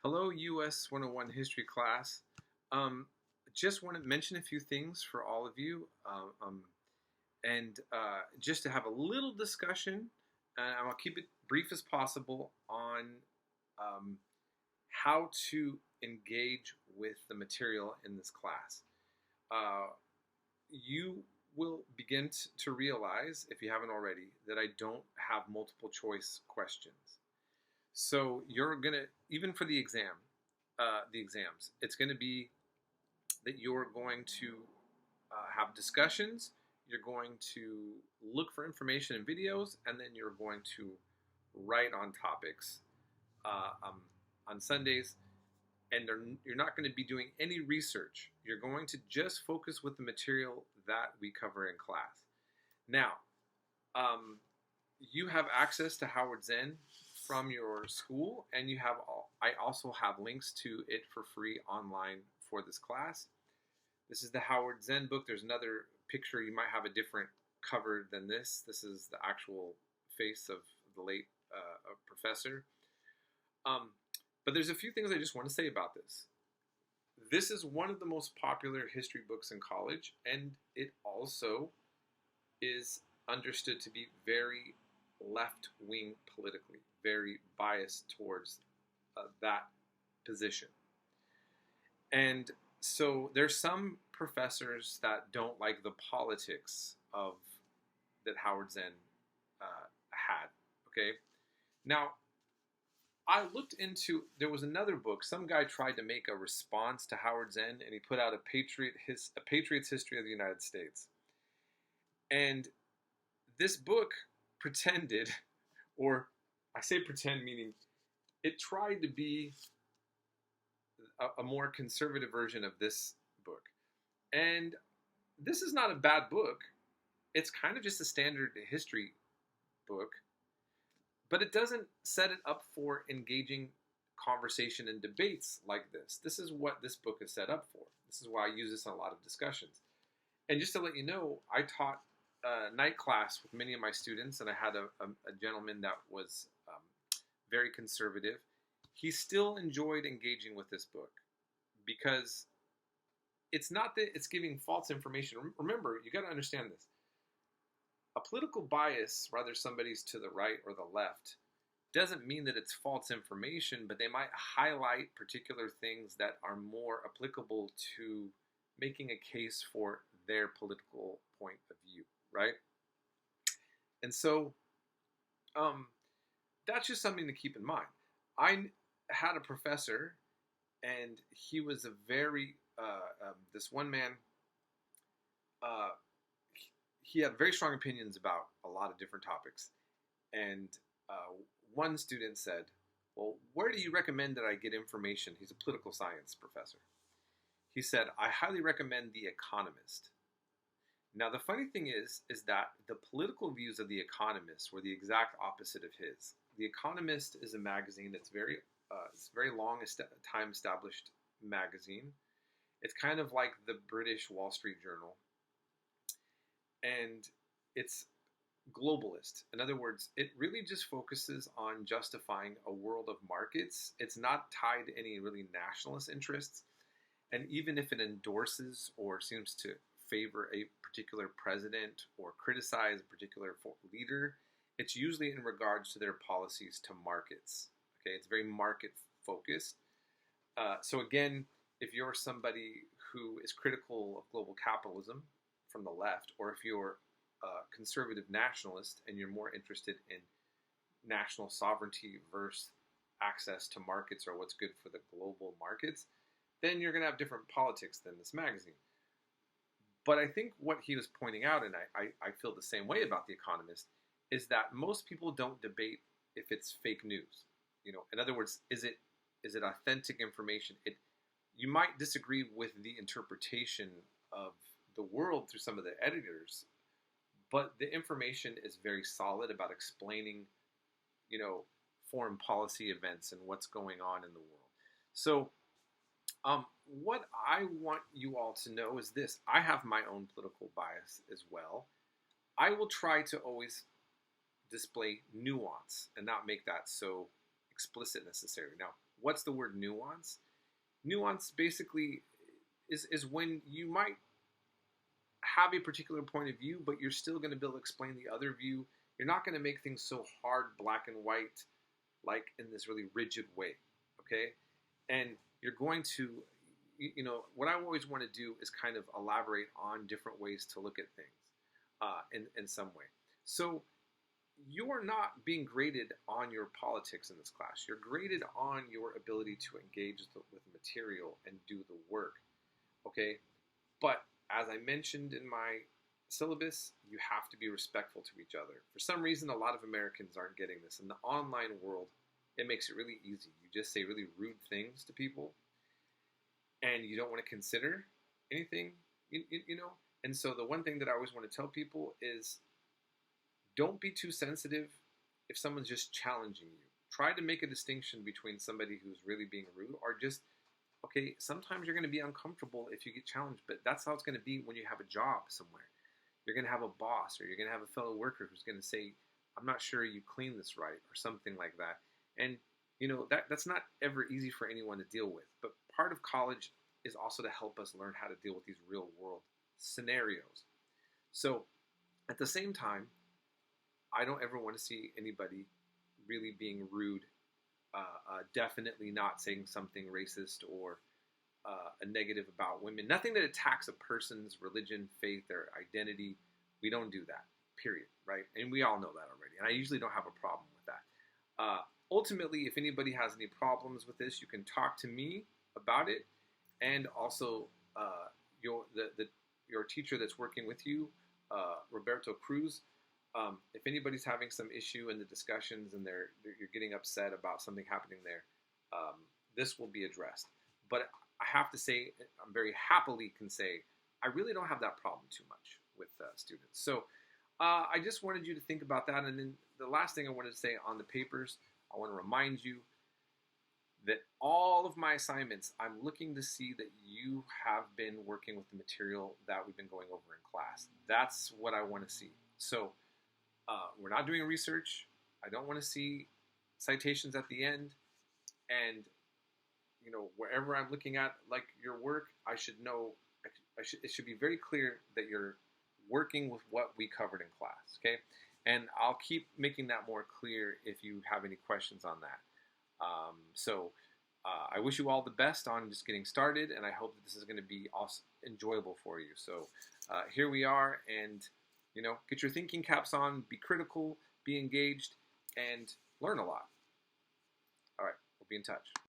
Hello, US 101 history class. Um, just want to mention a few things for all of you, and just to have a little discussion, and I'll keep it brief as possible on um, how to engage with the material in this class. Uh, you will begin to realize, if you haven't already, that I don't have multiple choice questions. So you're gonna, even for the exams, it's gonna be that you're going to have discussions. You're going to look for information in videos, and then you're going to write on topics uh, um, on Sundays. And you're not going to be doing any research. You're going to just focus with the material that we cover in class. Now, um, you have access to Howard Zen from your school, and I also have links to it for free online for this class. This is the Howard Zen book. There's another picture. You might have a different cover than this. This is the actual face of the late professor. But there's a few things I just want to say about this. This is one of the most popular history books in college, and it also is understood to be very left-wing politically, very biased towards that position. And so there's some professors that don't like the politics of that Howard Zen had. Okay, now I looked into. There was another book. Some guy tried to make a response to Howard Zen, and he put out a Patriot's History of the United States. And this book pretended, or I say pretend meaning it tried to be a more conservative version of this book. And this is not a bad book. It's kind of just a standard history book, but it doesn't set it up for engaging conversation and debates like this. This is what this book is set up for. This is why I use this in a lot of discussions. And just to let you know, I taught a night class with many of my students, and I had a gentleman that was very conservative. He still enjoyed engaging with this book because it's not that it's giving false information. Remember, you got to understand this. A political bias, whether somebody's to the right or the left, doesn't mean that it's false information, but they might highlight particular things that are more applicable to making a case for their political point of view, right? And so that's just something to keep in mind. I had a professor, and he was a very, this one man, uh, he had very strong opinions about a lot of different topics. And one student said, well, where do you recommend that I get information? He's a political science professor. He said, I highly recommend The Economist. Now, the funny thing is that the political views of The Economist were the exact opposite of his. The Economist is a magazine that's it's very long time established magazine. It's kind of like the British Wall Street Journal, and it's globalist. In other words, it really just focuses on justifying a world of markets. It's not tied to any really nationalist interests, and even if it endorses or seems to favor a particular president or criticize a particular leader, it's usually in regards to their policies to markets. Okay, it's very market focused. So again, if you're somebody who is critical of global capitalism from the left, or if you're a conservative nationalist and you're more interested in national sovereignty versus access to markets or what's good for the global markets, then you're going to have different politics than this magazine. But I think what he was pointing out, and I feel the same way about The Economist, is that most people don't debate if it's fake news. You know, in other words, is it authentic information? You might disagree with the interpretation of the world through some of the editors, but the information is very solid about explaining, you know, foreign policy events and what's going on in the world. So what I want you all to know is this. I have my own political bias as well. I will try to always display nuance and not make that so explicit necessarily. Now, What's the word nuance? Nuance basically is when you might have a particular point of view, but you're still going to be able to explain the other view. You're not going to make things so hard, black and white, like in this really rigid way, okay? And you're going to, what I always want to do is kind of elaborate on different ways to look at things in some way. So you're not being graded on your politics in this class. You're graded on your ability to engage with the material and do the work, okay? But as I mentioned in my syllabus, you have to be respectful to each other. For some reason, a lot of Americans aren't getting this. In the online world, it makes it really easy. You just say really rude things to people, and you don't want to consider anything, And so the one thing that I always want to tell people is don't be too sensitive if someone's just challenging you. Try to make a distinction between somebody who's really being rude or just, okay, sometimes you're going to be uncomfortable if you get challenged, but that's how it's going to be when you have a job somewhere. You're going to have a boss or you're going to have a fellow worker who's going to say, I'm not sure you clean this right or something like that. And, that's not ever easy for anyone to deal with. But part of college is also to help us learn how to deal with these real world scenarios. So at the same time, I don't ever want to see anybody really being rude, definitely not saying something racist or a negative about women. Nothing that attacks a person's religion, faith, or identity. We don't do that, period, right? And we all know that already. And I usually don't have a problem with that. Ultimately, if anybody has any problems with this, you can talk to me about it. And also your teacher that's working with you, Roberto Cruz. If anybody's having some issue in the discussions and you're getting upset about something happening there, this will be addressed. But I have to say, I'm very happily can say, I really don't have that problem too much with students. So I just wanted you to think about that. And then the last thing I wanted to say on the papers, I want to remind you that all of my assignments, I'm looking to see that you have been working with the material that we've been going over in class. That's what I want to see. So we're not doing research. I don't want to see citations at the end. And, wherever I'm looking at, like, your work, I should know, it should be very clear that you're working with what we covered in class, okay? And I'll keep making that more clear if you have any questions on that. So I wish you all the best on just getting started, and I hope that this is going to be also enjoyable for you. So here we are, and get your thinking caps on, be critical, be engaged, and learn a lot. All right, we'll be in touch.